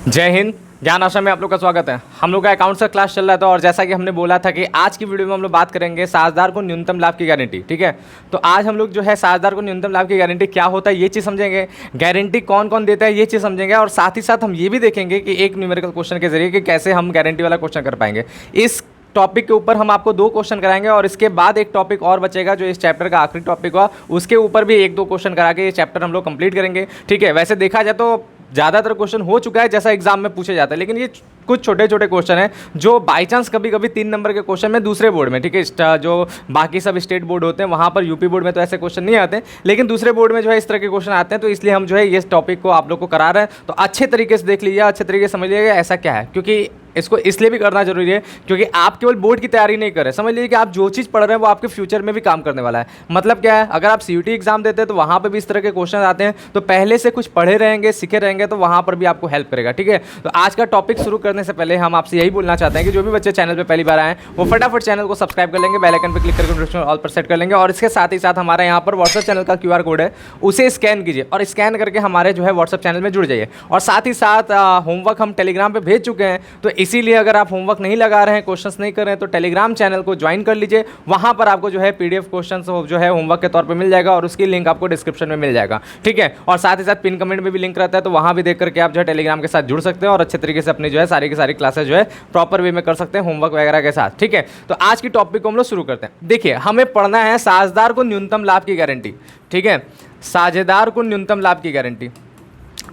जय हिंद। ज्ञान आश्रम में आप लोग का स्वागत है। हम लोग का अकाउंट्स का क्लास चल रहा था और जैसा कि हमने बोला था कि आज की वीडियो में हम लोग बात करेंगे साझेदार को न्यूनतम लाभ की गारंटी। ठीक है, तो आज हम लोग जो है साझेदार को न्यूनतम लाभ की गारंटी क्या होता है ये चीज़ समझेंगे, गारंटी कौन कौन देता है ये चीज़ समझेंगे, और साथ ही साथ हम ये भी देखेंगे कि एक न्यूमेरिकल क्वेश्चन के जरिए कि कैसे हम गारंटी वाला क्वेश्चन कर पाएंगे। इस टॉपिक के ऊपर हम आपको 2 क्वेश्चन कराएंगे और इसके बाद एक टॉपिक और बचेगा जो इस चैप्टर का आखिरी टॉपिक हुआ, उसके ऊपर भी 1-2 क्वेश्चन करा के ये चैप्टर हम लोग कंप्लीट करेंगे। ठीक है, वैसे देखा जाए तो ज़्यादातर क्वेश्चन हो चुका है जैसा एग्जाम में पूछे जाता है, लेकिन ये कुछ छोटे छोटे क्वेश्चन हैं जो बाई चांस कभी कभी 3 नंबर के क्वेश्चन में दूसरे बोर्ड में, ठीक है, जो बाकी सब स्टेट बोर्ड होते हैं वहाँ पर यूपी बोर्ड में तो ऐसे क्वेश्चन नहीं आते, लेकिन दूसरे बोर्ड में जो है इस तरह के क्वेश्चन आते हैं। तो इसलिए हम जो है ये टॉपिक को आप लोग को करा रहे हैं, तो अच्छे तरीके से देख लीजिए, अच्छे तरीके से समझ लीजिएगा ऐसा क्या है, क्योंकि इसको इसलिए भी करना जरूरी है क्योंकि आप केवल बोर्ड की तैयारी नहीं कर रहे, समझ लीजिए कि आप जो चीज़ पढ़ रहे हैं वो आपके फ्यूचर में भी काम करने वाला है। मतलब क्या है, अगर आप सीयूटी एग्जाम देते हैं तो वहाँ पर भी इस तरह के क्वेश्चन आते हैं, तो पहले से कुछ पढ़े रहेंगे, सीखे रहेंगे, तो वहाँ पर भी आपको हेल्प करेगा। ठीक है, तो आज का टॉपिक शुरू करने से पहले हम आपसे यही बोलना चाहते हैं कि जो भी बच्चे चैनल पर पहली बार आए वो फटाफट चैनल को सब्सक्राइब कर लेंगे, बेल आइकन पर क्लिक करके नोटिफिकेशन ऑल पर सेट कर लेंगे, और इसके साथ ही साथ हमारे यहाँ पर व्हाट्सएप चैनल का QR कोड है, उसे स्कैन कीजिए और स्कैन करके हमारे जो है व्हाट्सएप चैनल में जुड़ जाइए। और साथ ही साथ होमवर्क हम टेलीग्राम पर भेज चुके हैं, तो इसीलिए अगर आप होमवर्क नहीं लगा रहे हैं, क्वेश्चंस नहीं कर रहे हैं, तो टेलीग्राम चैनल को ज्वाइन कर लीजिए। वहां पर आपको जो है PDF क्वेश्चंस जो है होमवर्क के तौर पे मिल जाएगा और उसकी लिंक आपको डिस्क्रिप्शन में मिल जाएगा। ठीक है, और साथ ही साथ पिन कमेंट में भी लिंक रहता है, तो वहां भी देख करके आप जो है टेलीग्राम के साथ जुड़ सकते हैं और अच्छे तरीके से अपनी जो है सारी की सारी क्लासेस जो है प्रॉपर वे में कर सकते हैं होमवर्क वगैरह के साथ। ठीक है, तो आज की टॉपिक को हम लोग शुरू करते हैं। देखिए, हमें पढ़ना है साझेदार को न्यूनतम लाभ की गारंटी। ठीक है, साझेदार को न्यूनतम लाभ की गारंटी।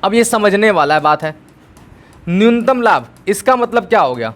अब ये समझने वाला बात है, न्यूनतम लाभ इसका मतलब क्या हो गया?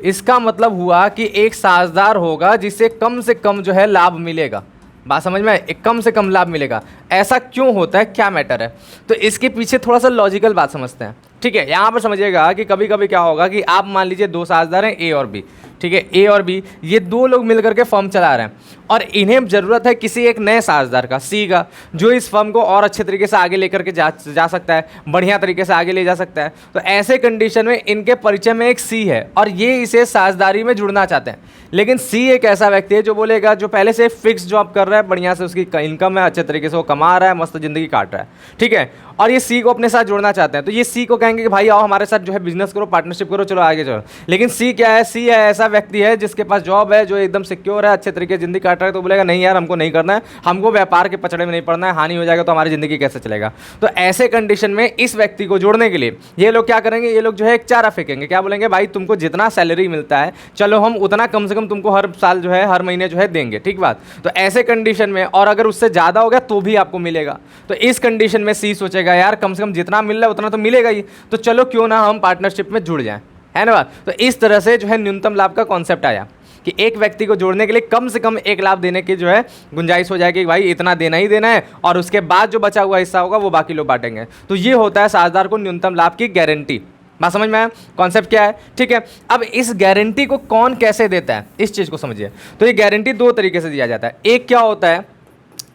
इसका मतलब हुआ कि एक साझेदार होगा जिसे कम से कम जो है लाभ मिलेगा। बात समझ में? एक कम से कम लाभ मिलेगा। ऐसा क्यों होता है, क्या मैटर है? तो इसके पीछे थोड़ा सा लॉजिकल बात समझते हैं। ठीक है, यहाँ पर समझिएगा कि कभी कभी क्या होगा कि आप मान लीजिए 2 साझेदार हैं, A और B। ठीक है, A और B ये 2 लोग मिलकर के फर्म चला रहे हैं और इन्हें ज़रूरत है किसी एक नए साझेदार का, C का, जो इस फर्म को और अच्छे तरीके से आगे लेकर के जा सकता है, बढ़िया तरीके से आगे ले जा सकता है। तो ऐसे कंडीशन में इनके परिचय में एक C है और ये इसे साझेदारी में जुड़ना चाहते हैं। लेकिन C एक ऐसा व्यक्ति है जो बोलेगा, जो पहले से फिक्स जॉब कर रहा है, बढ़िया से उसकी इनकम है, अच्छे तरीके से वो कमा रहा है, मस्त ज़िंदगी काट रहा है। ठीक है, और ये C को अपने साथ जोड़ना चाहते हैं, तो ये C को कहेंगे कि भाई आओ हमारे साथ जो है बिजनेस करो, पार्टनरशिप करो, चलो आगे चलो। लेकिन C क्या है? C है ऐसा व्यक्ति है जिसके पास जॉब है, जो एकदम सिक्योर है, अच्छे तरीके से जिंदगी काट रहा है, तो बोलेगा नहीं यार हमको नहीं करना है, हमको व्यापार के पचड़े में नहीं पड़ना है, हानि हो जाएगा तो हमारी जिंदगी कैसे चलेगा। तो ऐसे कंडीशन में इस व्यक्ति को जोड़ने के लिए ये लोग क्या करेंगे, ये लोग जो है एक चारा फेंकेंगे। क्या बोलेंगे, भाई तुमको जितना सैलरी मिलता है चलो हम उतना कम से कम तुमको हर साल जो है, हर महीने जो है देंगे। ठीक बात। तो ऐसे कंडीशन में, और अगर उससे ज़्यादा हो गया तो भी आपको मिलेगा, तो इस कंडीशन में C सोचेगा यार कम से कम जितना मिल रहा है उतना तो मिलेगा ही, तो चलो क्यों ना हम पार्टनरशिप में जुड़ जाएं, है ना बात। तो इस तरह से जो है न्यूनतम लाभ का कॉन्सेप्ट आया कि एक व्यक्ति को जोड़ने के लिए कम से कम एक लाभ देने की जो है गुंजाइश हो जाएगी कि भाई इतना देना ही देना है, और उसके बाद जो बचा हुआ हिस्सा होगा वो बाकी लोग बांटेंगे। तो ये होता है साझेदार को न्यूनतम लाभ की गारंटी। बात समझ में आया? कॉन्सेप्ट क्या है? ठीक है, अब इस गारंटी को कौन कैसे देता है इस चीज़ को समझिए। तो ये गारंटी 2 तरीके से दिया जाता है। एक क्या होता है,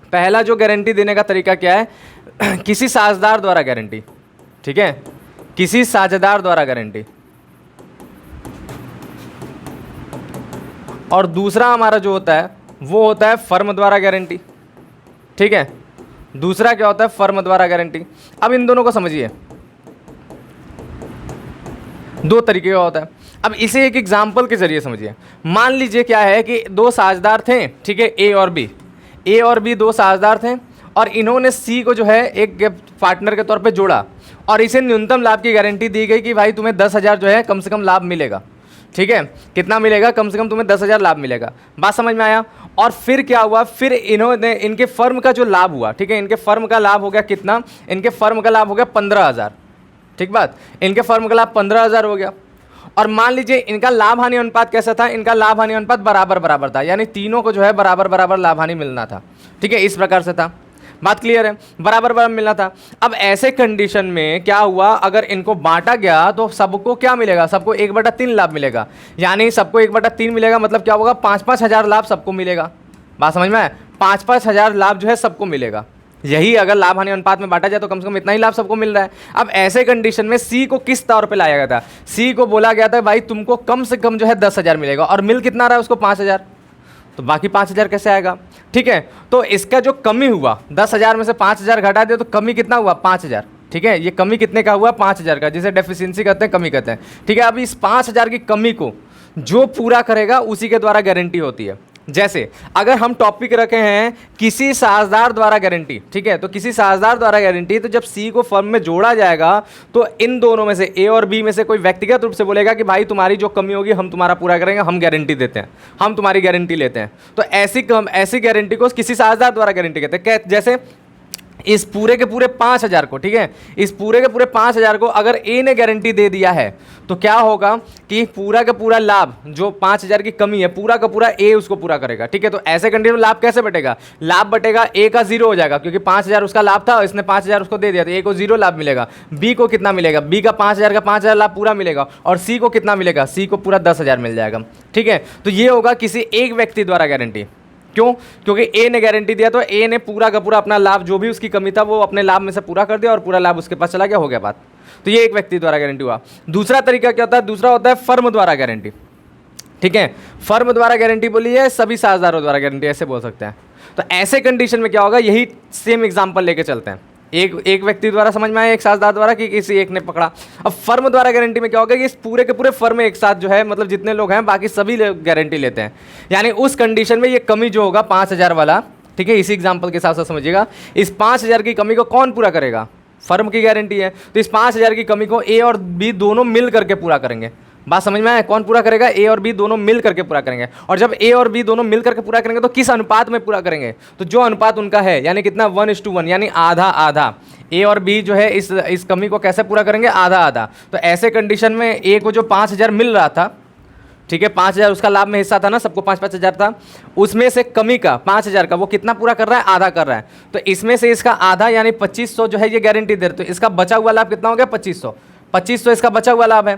पहला जो गारंटी देने का तरीका क्या है, किसी साझेदार द्वारा गारंटी। ठीक है, किसी साझेदार द्वारा गारंटी। और दूसरा हमारा जो होता है वो होता है फर्म द्वारा गारंटी। ठीक है, दूसरा क्या होता है, फर्म द्वारा गारंटी। अब इन दोनों को समझिए, 2 तरीके का होता है। अब इसे एक एग्जाम्पल के जरिए समझिए। मान लीजिए क्या है कि 2 साझेदार थे, ठीक है, A और B। A और B 2 साझेदार थे और इन्होंने C को जो है एक पार्टनर के तौर पे जोड़ा और इसे न्यूनतम लाभ की गारंटी दी गई कि भाई तुम्हें 10,000 जो है कम से कम लाभ मिलेगा। ठीक है, कितना मिलेगा? कम से कम तुम्हें 10,000 लाभ मिलेगा। बात समझ में आया? और फिर क्या हुआ, फिर इन्होंने इनके फर्म का जो लाभ हुआ, ठीक है, इनके फर्म का लाभ हो गया कितना, इनके फर्म का लाभ हो गया 15,000। ठीक बात, इनके फर्म का लाभ 15,000 हो गया। और मान लीजिए इनका लाभ हानि अनुपात कैसा था, इनका लाभ हानि अनुपात बराबर बराबर था, यानी तीनों को जो है बराबर बराबर लाभ हानि मिलना था। ठीक है, इस प्रकार से था। बात क्लियर है? बराबर बराबर मिलना था। अब ऐसे कंडीशन में क्या हुआ, अगर इनको बांटा गया तो सबको क्या मिलेगा, सबको 1/3 लाभ मिलेगा, यानी सबको 1/3 मिलेगा, मतलब क्या होगा, 5-5 हज़ार लाभ सबको मिलेगा। बात समझ में आए? 5-5 हज़ार लाभ जो है सबको मिलेगा। यही अगर लाभ हानि अनुपात में बांटा जाए तो कम से कम इतना ही लाभ सबको मिल रहा है। अब ऐसे कंडीशन में C को किस तौर पे लाया गया था, C को बोला गया था भाई तुमको कम से कम जो है 10,000 मिलेगा, और मिल कितना रहा है उसको 5,000, तो बाकी 5,000 कैसे आएगा? ठीक है, तो इसका जो कमी हुआ 10,000 में से 5,000 घटा दिया तो कमी कितना हुआ, 5,000। ठीक है, ये कमी कितने का हुआ, 5,000 का, जिसे डेफिशिएंसी कहते हैं, कमी कहते हैं। ठीक है, अब इस 5,000 की कमी को जो पूरा करेगा उसी के द्वारा गारंटी होती है। जैसे अगर हम टॉपिक रखे हैं किसी साझेदार द्वारा गारंटी, ठीक है, तो किसी साझेदार द्वारा गारंटी, तो जब सी को फर्म में जोड़ा जाएगा तो इन दोनों में से ए और बी में से कोई व्यक्तिगत रूप से बोलेगा कि भाई तुम्हारी जो कमी होगी हम तुम्हारा पूरा करेंगे, हम गारंटी देते हैं, हम तुम्हारी गारंटी लेते हैं। तो ऐसी गारंटी को किसी साझेदार द्वारा गारंटी कहते हैं। जैसे इस पूरे के पूरे 5,000 को, ठीक है, इस पूरे के पूरे 5,000 को अगर ए ने गारंटी दे दिया है तो क्या होगा कि पूरा का पूरा लाभ, जो 5,000 की कमी है, पूरा का पूरा ए उसको पूरा करेगा। ठीक है, तो ऐसे कंडीशन में लाभ कैसे बटेगा, लाभ बटेगा ए का 0 हो जाएगा, क्योंकि 5,000 उसका लाभ था, इसने 5,000 उसको दे दिया, तो ए को 0 लाभ मिलेगा। बी को कितना मिलेगा, बी का 5,000 का 5,000 लाभ पूरा मिलेगा, और सी को कितना मिलेगा, सी को पूरा 10,000 मिल जाएगा। ठीक है, तो ये होगा किसी एक व्यक्ति द्वारा गारंटी। क्यों, क्योंकि ए ने गारंटी दिया तो ए ने पूरा का पूरा अपना लाभ, जो भी उसकी कमी था वो अपने लाभ में से पूरा कर दिया और पूरा लाभ उसके पास चला गया, हो गया बात। तो ये एक व्यक्ति द्वारा गारंटी हुआ। दूसरा तरीका क्या होता है, दूसरा होता है फर्म द्वारा गारंटी। ठीक है, फर्म द्वारा गारंटी बोलिए, सभी साझेदारों द्वारा गारंटी, ऐसे बोल सकते हैं। तो ऐसे कंडीशन में क्या होगा, यही सेम एग्जांपल लेके चलते हैं। एक व्यक्ति द्वारा समझ में आया, एक साझेदार द्वारा, कि किसी एक ने पकड़ा। अब फर्म द्वारा गारंटी में क्या होगा कि इस पूरे के पूरे फर्म एक साथ जो है, मतलब जितने लोग हैं बाकी सभी गारंटी लेते हैं। यानी उस कंडीशन में ये कमी जो होगा 5,000 वाला, ठीक है, इसी एग्जांपल के हिसाब से समझिएगा, इस 5,000 की कमी को कौन पूरा करेगा, फर्म की गारंटी है, तो इस 5,000 की कमी को ए और बी दोनों मिल करके पूरा करेंगे। बात समझ में आया, कौन पूरा करेगा, ए और बी दोनों मिल करके पूरा करेंगे। और जब ए और बी दोनों मिल करके पूरा करेंगे तो किस अनुपात में पूरा करेंगे, तो जो अनुपात उनका है, यानी कितना, 1:1, यानी आधा आधा। ए और बी जो है इस कमी को कैसे पूरा करेंगे, आधा आधा। तो ऐसे कंडीशन में ए को जो 5,000 मिल रहा था, ठीक है, 5,000 उसका लाभ में हिस्सा था ना, सबको 5,000 था, उसमें से कमी का 5,000 का वो कितना पूरा कर रहा है, आधा कर रहा है। तो इसमें से इसका आधा यानी 2,500 जो है ये गारंटी दे रहे, तो इसका बचा हुआ लाभ कितना हो गया, 2,500 इसका बचा हुआ लाभ है,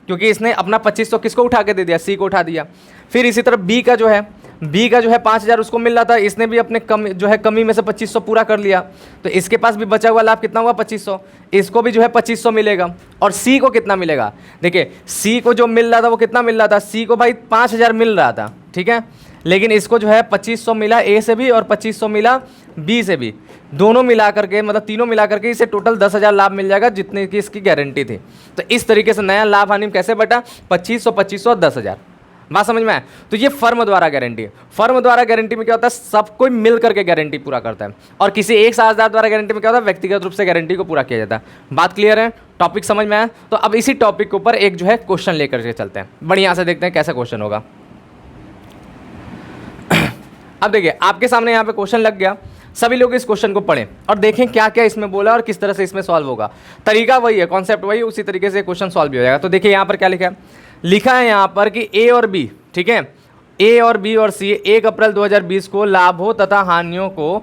क्योंकि इसने अपना 2,500 किसको उठा के दे दिया, सी को उठा दिया। फिर इसी तरह बी का जो है 5,000 उसको मिल रहा था, इसने भी अपने कमी में से 2,500 पूरा कर लिया, तो इसके पास भी बचा हुआ लाभ कितना हुआ, 2,500, इसको भी जो है 2,500 मिलेगा। और सी को कितना मिलेगा, देखिए सी को जो मिल रहा था वो कितना मिल रहा था, सी को भाई 5,000 मिल रहा था, ठीक है, लेकिन इसको जो है 2,500 मिला ए से भी और 2,500 मिला बी से भी, दोनों मिला करके, मतलब तीनों मिला करके इसे टोटल 10,000 लाभ मिल जाएगा, जितने की इसकी गारंटी थी। तो इस तरीके से नया लाभ हानि कैसे बटा, 2,500 2,500 10,000। बात समझ में आए, तो ये फर्म द्वारा गारंटी है। फर्म द्वारा गारंटी में क्या होता है, सब कोई मिल करके गारंटी पूरा करता है। और किसी एक साझेदार द्वारा गारंटी में क्या होता है, व्यक्तिगत रूप से गारंटी को पूरा किया जाता है। बात क्लियर है, टॉपिक समझ में आया। तो अब इसी टॉपिक के ऊपर एक जो है क्वेश्चन लेकर के चलते हैं, बढ़िया से देखते हैं कैसा क्वेश्चन होगा। अब देखिए आपके सामने यहाँ पे क्वेश्चन लग गया, सभी लोग इस क्वेश्चन को पढ़ें और देखें क्या क्या इसमें बोला और किस तरह से इसमें सॉल्व होगा। तरीका वही है, कॉन्सेप्ट वही, उसी तरीके से क्वेश्चन सॉल्व भी हो जाएगा। तो देखिए यहाँ पर क्या लिखा है, लिखा है यहाँ पर कि ए और बी, ठीक है, ए और बी और सी 1 अप्रैल 2020 को लाभों तथा हानियों को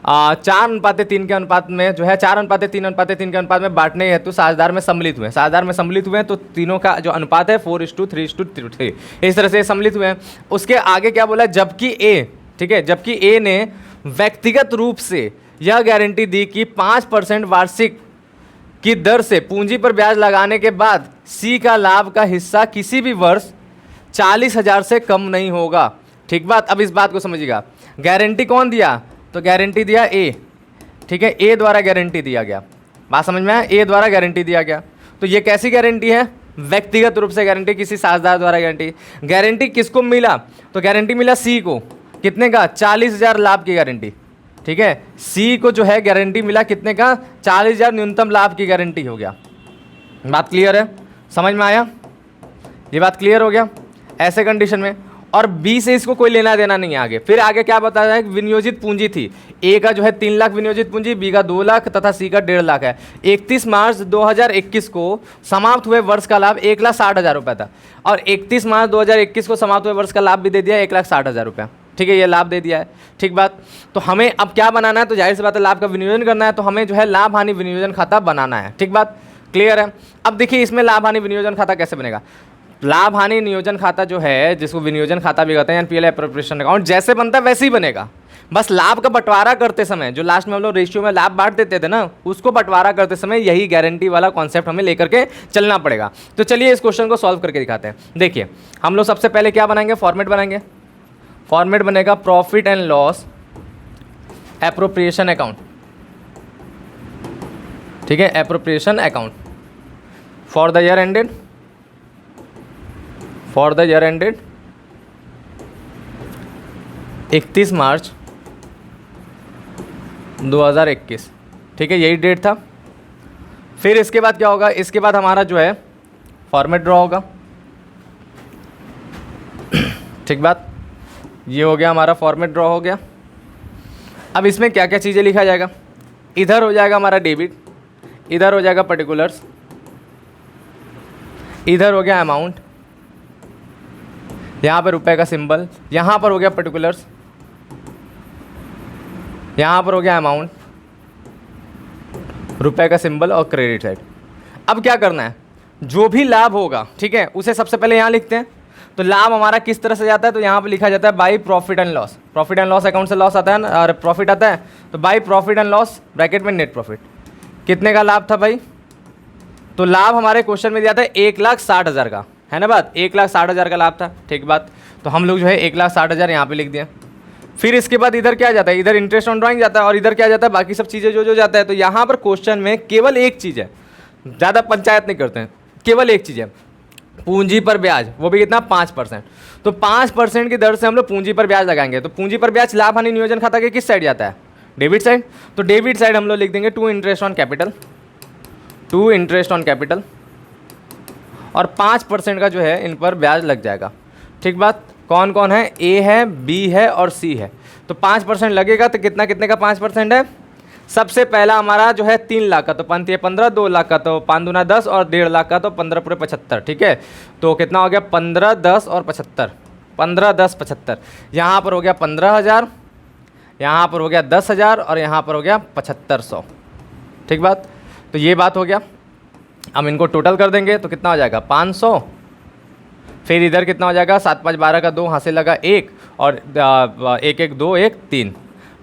4:3 के अनुपात में जो है 4:3 के अनुपात में बांटने हेतु साझेदार में सम्मिलित हुए। साझेदार में सम्मिलित हुए हैं तो तीनों का जो अनुपात है 4:3:3, इस तरह से सम्मिलित हुए हैं। उसके आगे क्या बोला, जबकि ए, ठीक है, जबकि ए ने व्यक्तिगत रूप से यह गारंटी दी कि 5% वार्षिक की दर से पूंजी पर ब्याज लगाने के बाद सी का लाभ का हिस्सा किसी भी वर्ष 40,000 से कम नहीं होगा। ठीक बात, अब इस बात को समझिएगा, गारंटी कौन दिया, तो गारंटी दिया ए, ठीक है, ए द्वारा गारंटी दिया गया। बात समझ में आया, ए द्वारा गारंटी दिया गया। तो ये कैसी गारंटी है, व्यक्तिगत रूप से गारंटी, किसी साझेदार द्वारा गारंटी। गारंटी किसको मिला, तो गारंटी मिला सी को, कितने का, 40,000 लाभ की गारंटी, ठीक है, सी को जो है गारंटी मिला कितने का, 40,000 न्यूनतम लाभ की गारंटी हो गया। बात क्लियर है, समझ में आया, ये बात क्लियर हो गया ऐसे कंडीशन में। और बी से इसको कोई लेना देना नहीं है आगे। फिर आगे क्या बताया है, विनियोजित पूंजी थी, ए का जो है 3 लाख विनियोजित पूंजी, बी का 2 लाख तथा सी का 1.5 लाख है। 31 मार्च 2021 को समाप्त हुए वर्ष का लाभ 1,60,000 रुपये था, और 31 मार्च 2021 को समाप्त हुए वर्ष का लाभ भी दे दिया 1,60,000 रुपये, ठीक है, ये लाभ दे दिया है। ठीक बात, तो हमें अब क्या बनाना है, तो जाहिर सी बात है लाभ का विनियोजन करना है, तो हमें जो है लाभ हानि विनियोजन खाता बनाना है। ठीक बात, क्लियर है। अब देखिए इसमें लाभ हानि विनियोजन खाता कैसे बनेगा। लाभ हानि नियोजन खाता जो है, जिसको विनियोजन खाता भी कहते हैं, एनपीएल एप्रोप्रिएशन अकाउंट, जैसे बनता है वैसे ही बनेगा। बस लाभ का बंटवारा करते समय, जो लास्ट में हम लोग रेशियो में लाभ बांट देते थे ना, उसको बंटवारा करते समय यही गारंटी वाला कॉन्सेप्ट हमें लेकर के चलना पड़ेगा। तो चलिए इस क्वेश्चन को सॉल्व करके दिखाते हैं। देखिए हम लोग सबसे पहले क्या बनाएंगे, फॉर्मेट बनाएंगे। फॉर्मेट बनेगा profit and loss appropriation account, ठीक है, appropriation account for the year ended 31 मार्च 2021। ठीक है, यही डेट था। फिर इसके बाद क्या होगा, इसके बाद हमारा जो है फॉर्मेट ड्रॉ होगा। ठीक बात, ये हो गया हमारा फॉर्मेट ड्रॉ हो गया। अब इसमें क्या क्या चीज़ें लिखा जाएगा, इधर हो जाएगा हमारा डेबिट, इधर हो जाएगा पर्टिकुलर्स, इधर हो गया अमाउंट, यहाँ पर रुपए का सिंबल, यहाँ पर हो गया पर्टिकुलर्स, यहाँ पर हो गया अमाउंट, रुपए का सिंबल और क्रेडिट साइड। अब क्या करना है, जो भी लाभ होगा, ठीक है, उसे सबसे पहले यहाँ लिखते हैं। तो लाभ हमारा किस तरह से जाता है, तो यहाँ पे लिखा जाता है by profit and loss. Profit and loss account से लॉस आता है ना, और प्रॉफिट आता है, तो by profit and loss bracket में नेट प्रॉफिट। कितने का लाभ था भाई, तो लाभ हमारे क्वेश्चन में दिया था 1,60,000 का, है ना बात, 1,60,000 का लाभ था। ठीक बात, तो हम लोग जो है 1,60,000 यहाँ पे लिख दिया। फिर इसके बाद इधर क्या जाता है, इधर इंटरेस्ट ऑन ड्राइंग जाता है, और इधर क्या जाता है, बाकी सब चीज़ें जो जो जाता है। तो यहाँ पर क्वेश्चन में केवल एक चीज़ है, ज़्यादा पंचायत नहीं करते हैं, केवल एक चीज़ है, पूंजी पर ब्याज, वो भी कितना 5%। तो 5% की दर से हम लोग पूंजी पर ब्याज लगाएंगे। तो पूंजी पर ब्याज लाभ हानि नियोजन खाता के किस साइड जाता है, डेबिट साइड। तो डेबिट साइड हम लोग लिख देंगे टू इंटरेस्ट ऑन कैपिटल, और 5% का जो है इन पर ब्याज लग जाएगा। ठीक बात, कौन कौन है, ए है, बी है और सी है। तो 5% लगेगा, तो कितना कितने का 5% है, सबसे पहला हमारा जो है 3 लाख का, तो 5 15, 2 लाख का, तो 5 दूना 10, और 1.5 लाख का, तो 15 पूरे 75। ठीक है, तो कितना हो गया 15, 10 और 75, 15, 10, 75। यहाँ पर हो गया 15,000, यहाँ पर हो गया 10,000, और यहाँ पर हो गया 7500। ठीक बात, तो ये बात हो गया। हम इनको टोटल कर देंगे तो कितना हो जाएगा 500। फिर इधर कितना हो जाएगा, 7 5 12 का 2, हासिल लगा 1, और 1 1 2 1 3,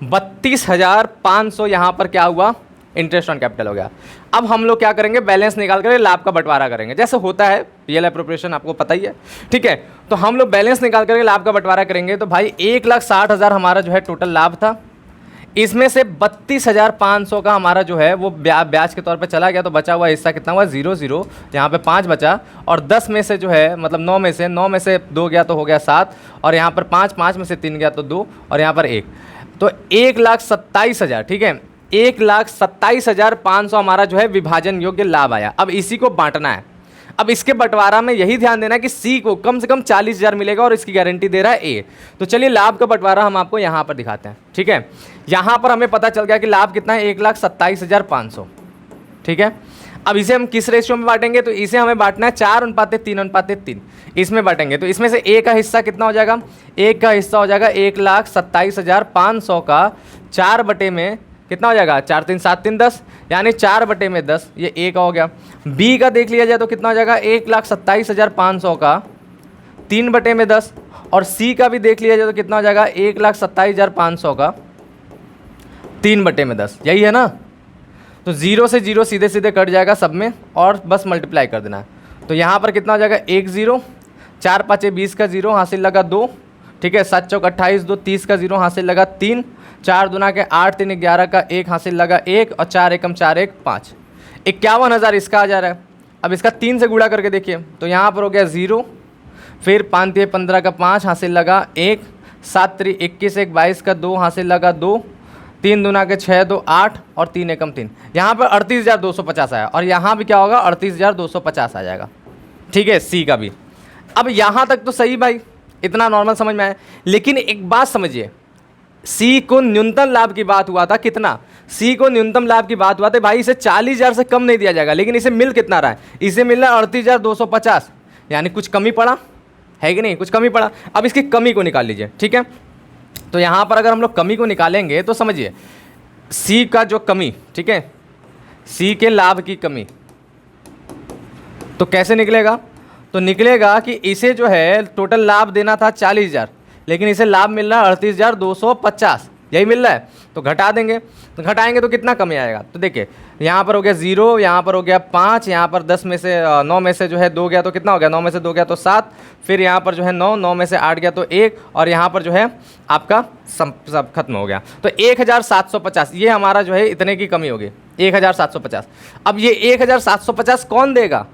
32,500 यहाँ पर क्या हुआ, इंटरेस्ट ऑन कैपिटल हो गया। अब हम लोग क्या करेंगे, बैलेंस निकाल कर लाभ का बंटवारा करेंगे, जैसे होता है पीएल एप्रोप्रिएशन, आपको पता ही है। ठीक है, तो हम लोग बैलेंस निकाल करके लाभ का बंटवारा करेंगे। तो भाई 1,60,000 हमारा जो है टोटल लाभ था, इसमें से 32,500 का हमारा जो है वो ब्याज के तौर पे चला गया। तो बचा हुआ हिस्सा कितना हुआ, 0 यहाँ पे 5 बचा, और 10 में से जो है मतलब 9 में से 2 गया तो हो गया 7, और यहाँ पर 5 में से 3 गया तो 2, और यहाँ पर 1, तो 1,27,000। ठीक है, 1,27,500 हमारा जो है विभाजन योग्य लाभ आया। अब इसी को बांटना है। अब इसके बंटवारा में यही ध्यान देना है कि सी को कम से कम 40,000 मिलेगा, और इसकी गारंटी दे रहा है ए। तो चलिए लाभ का बंटवारा हम आपको यहाँ पर दिखाते हैं। ठीक है, यहाँ पर हमें पता चल गया कि लाभ कितना है, 1,27,500। ठीक है, अब इसे हम किस रेशियो में बांटेंगे, तो इसे हमें बांटना है 4:3:3 इसमें बांटेंगे। तो इसमें से ए का हिस्सा कितना हो जाएगा, एक का हिस्सा हो जाएगा 1,27,500 का 4 बटे में कितना हो जाएगा, 4 3 7 3 10, यानी 4 बटे में 10, ये ए का हो गया। बी का देख लिया जाए तो कितना हो जाएगा, 1,27,500 का 3 बटे में 10, और सी का भी देख लिया जाए तो कितना हो जाएगा, 1,27,500 का 3 बटे में 10, यही है ना। तो 0 से 0 सीधे सीधे कट जाएगा सब में, और बस मल्टीप्लाई कर देना है। तो यहाँ पर कितना हो जाएगा, 1 0, 4 5 20 का 0 हासिल लगा 2। ठीक है, 7 चौक 28, 2 30 का 0 हासिल लगा 3, 4 दूना के 8 3 11 का 1 हासिल लगा 1, और 4 एकम 4 1 5, 51,000 इसका आ जा रहा है। अब इसका 3 से गुणा करके देखिए, तो यहाँ पर हो गया 0, फिर 5 3 15 का 5 हासिल लगा 1, 7 3 21 1 22 का 2 हासिल लगा 2, 3 दूना के 6 2 8, और 3 एकम 3। यहाँ पर 38,250 आया, और यहाँ भी क्या होगा, 38,250 आ जाएगा। ठीक है, सी का भी। अब यहाँ तक तो सही भाई, इतना नॉर्मल समझ में आया। लेकिन एक बात समझिए, सी को न्यूनतम लाभ की बात हुआ था, कितना, सी को न्यूनतम लाभ की बात हुआ था भाई, इसे 40,000 से कम नहीं दिया जाएगा। लेकिन इसे मिल कितना रहा है, इसे मिल रहा है 38,250, यानी कुछ कमी पड़ा है कि नहीं, कुछ कमी पड़ा। अब इसकी कमी को निकाल लीजिए। ठीक है, तो यहाँ पर अगर हम लोग कमी को निकालेंगे तो समझिए, सी का जो कमी, ठीक है, सी के लाभ की कमी, तो कैसे निकलेगा, तो निकलेगा कि इसे जो है टोटल लाभ देना था 40,000, लेकिन इसे लाभ मिल रहा है 38,250, यही मिल रहा है। तो घटा देंगे, तो घटाएंगे तो कितना कमी आएगा, तो देखिए यहाँ पर हो गया 0, यहाँ पर हो गया 5, यहाँ पर 10 में से 9 में से जो है 2 गया तो कितना हो गया, 9 में से 2 गया तो 7, फिर यहाँ पर जो है 9, 9 में से 8 गया तो 1, और यहाँ पर जो है आपका सब खत्म हो गया। तो 1,750 ये हमारा जो है इतने की कमी होगी। 1750। अब ये 1750 कौन देगा?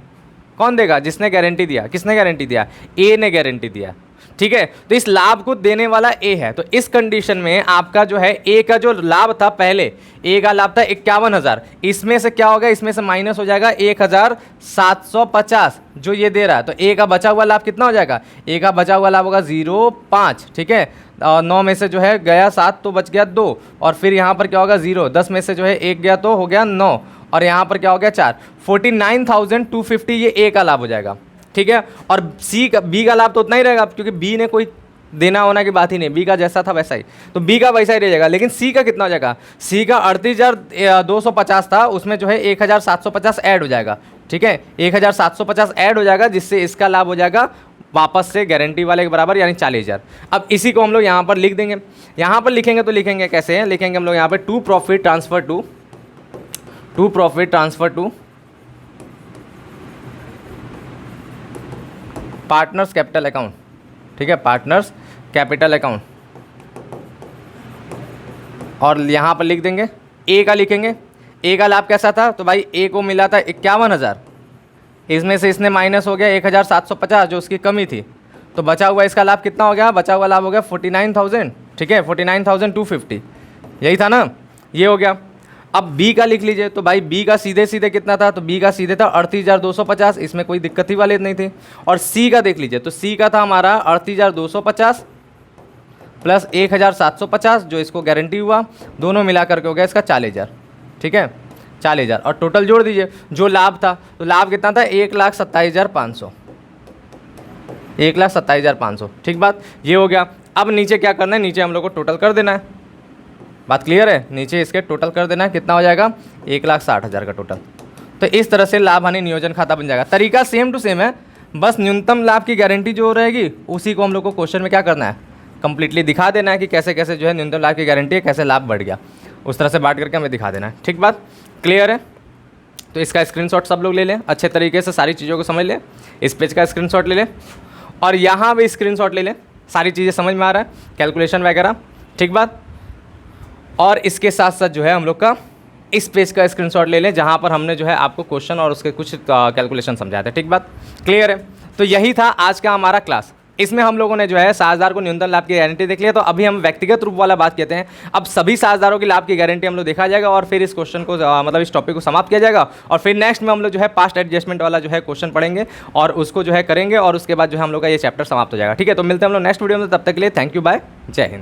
कौन देगा? जिसने गारंटी दिया। किसने गारंटी दिया? ए ने गारंटी दिया, ठीक है। तो इस लाभ को देने वाला ए है। तो इस कंडीशन में आपका जो है ए का जो लाभ था, पहले ए का लाभ था 51,000, इसमें से क्या होगा? इसमें से माइनस हो जाएगा 1750 जो ये दे रहा है। तो ए का बचा हुआ लाभ कितना हो जाएगा? ए का बचा हुआ लाभ होगा 0.5, ठीक है। 9 में से जो है गया 7 तो बच गया 2, और फिर यहाँ पर क्या होगा 0, 10 में से जो है 1 गया तो हो गया 9, और यहाँ पर क्या हो गया 4, 49,250 ये ए का लाभ हो जाएगा, ठीक है। और बी का लाभ तो उतना ही रहेगा, क्योंकि बी ने कोई देना होना की बात ही नहीं, बी का जैसा था वैसा ही, तो बी का वैसा ही रह जाएगा। लेकिन सी का कितना हो जाएगा? सी का 38,250 था, उसमें जो है 1,750 ऐड हो जाएगा, ठीक है। 1,750 ऐड हो जाएगा, जिससे इसका लाभ हो जाएगा वापस से गारंटी वाले के बराबर, यानी 40,000। अब इसी को हम लोग यहाँ पर लिख देंगे। यहाँ पर लिखेंगे तो लिखेंगे कैसे हैं? लिखेंगे हम लोग यहाँ पर to profit transfer to partners capital account, ठीक है, पार्टनर्स कैपिटल अकाउंट। और यहाँ पर लिख देंगे ए का, लिखेंगे ए का लाभ कैसा था? तो भाई ए को मिला था 51,000, इसमें से इसने माइनस हो गया 1,750 जो उसकी कमी थी, तो बचा हुआ इसका लाभ कितना हो गया? बचा हुआ लाभ हो गया 49,000, ठीक है, 49,250, यही था ना, ये हो गया। अब बी का लिख लीजिए। तो भाई बी का सीधे सीधे कितना था? तो बी का सीधे था 38,250, इसमें कोई दिक्कत ही वाली नहीं थी। और सी का देख लीजिए। तो सी का था हमारा 38,250 प्लस 1,750 जो इसको गारंटी हुआ, दोनों मिला करके हो गया इसका 40,000, ठीक है, 40,000। और टोटल जोड़ दीजिए जो लाभ था। तो लाभ कितना था? 1,27,500, 1,27,500, ठीक बात, ये हो गया। अब नीचे क्या करना है? नीचे हम लोग को टोटल कर देना है। बात क्लियर है? नीचे इसके टोटल कर देना है, कितना हो जाएगा? 1,60,000 का टोटल। तो इस तरह से लाभ हानि नियोजन खाता बन जाएगा। तरीका सेम टू सेम है, बस न्यूनतम लाभ की गारंटी जो रहेगी उसी को हम लोग को क्वेश्चन में क्या करना है? कंप्लीटली दिखा देना है कि कैसे कैसे जो है न्यूनतम लाभ की गारंटी है, कैसे लाभ बढ़ गया, उस तरह से बांट करके हमें दिखा देना है, ठीक बात, क्लियर है? तो इसका स्क्रीनशॉट सब लोग ले लें, अच्छे तरीके से सारी चीज़ों को समझ लें। इस पेज का स्क्रीनशॉट ले लें और यहाँ भी स्क्रीनशॉट ले लें, सारी चीज़ें समझ में आ रहा है, कैलकुलेशन वगैरह, ठीक बात। और इसके साथ साथ जो है हम लोग का इस पेज का स्क्रीनशॉट ले लें, जहाँ पर हमने जो है आपको क्वेश्चन और उसके कुछ कैलकुलेशन समझाए थे, ठीक बात, क्लियर है? तो यही था आज का हमारा क्लास। इसमें हम लोगों ने जो है साझेदार को न्यूनतम लाभ की गारंटी देख लिया। तो अभी हम व्यक्तिगत रूप वाला बात कहते हैं। अब सभी साझेदारों की लाभ की गारंटी हम लोग देखा जाएगा और फिर इस क्वेश्चन को मतलब इस टॉपिक को समाप्त किया जाएगा। और फिर नेक्स्ट में हम लोग जो है पास्ट एडजस्टमेंट वाला जो है क्वेश्चन पढ़ेंगे और उसको जो है करेंगे, और उसके बाद जो है हम लोग का ये चैप्टर समाप्त हो जाएगा, ठीक है। तो मिलते हैं हम लोग नेक्स्ट वीडियो में, तब तक के लिए थैंक यू, बाय, जय हिंद।